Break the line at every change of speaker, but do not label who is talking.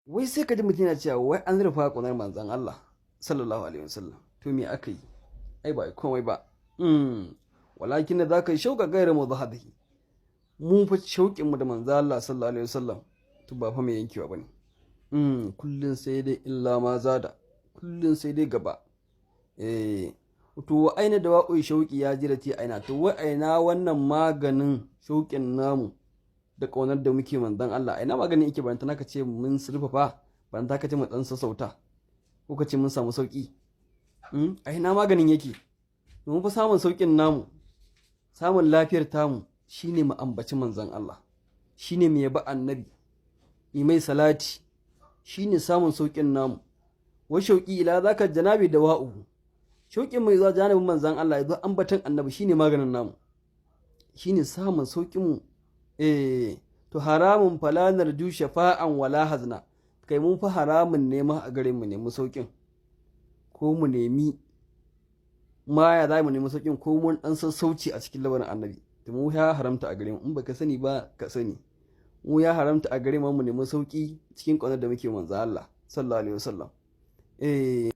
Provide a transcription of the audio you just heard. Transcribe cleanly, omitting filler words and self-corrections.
wai sai ka ji mutum yana cewa wai an zurfa ƙaunar manzon Allah sallallahu alaihi wasallam. To me aka yi? Ai ba komai ba. Walakin da zaka yi shauka gaira mudhahadihi. Mu fa shauƙin mu da manzon Allah sallallahu alaihi wasallam to ba fa mai yankewa bane. Kullun sai dai illa ma zada. Kullun sai dai gaba. To wa aina da wa'ui shauƙi ya jirati aina, to wa aina wannan maganin shauƙin namu da ƙaunar da muke manzon Allah, aina maganin yake baranta naka ce mun surfafa, baranta ka ce mu dan sassauta, ko ka ce mun samu sauƙi. Aina maganin yake. Mun fa samun sauƙin namu, samun lafiyar tamu shine mu ambaci manzon Allah, shine mu yabi annabi, yi mai salati, shine samun sauƙin namu. Wa shauƙi ila zaka janabi da wa'u. Shauƙin mai zuwa janibin manzan Allah ya zo ambatan annabi shine maganin namu, shine samun sauƙin mu. To haramun falanar ju shafa'an wala hazna, kai mun fa haramun nema a gare mu nemi sauƙin, ko mu nemi ma ya za mu nemi sauƙin, ko mun dan sassauci a cikin labarin annabi. To mu ya haramta a gare mu, in baka sani ba ka sani, mu ya haramta a gare mu nemi sauƙi cikin ƙaunar da muke manzan Allah sallallahu alaihi wasallam.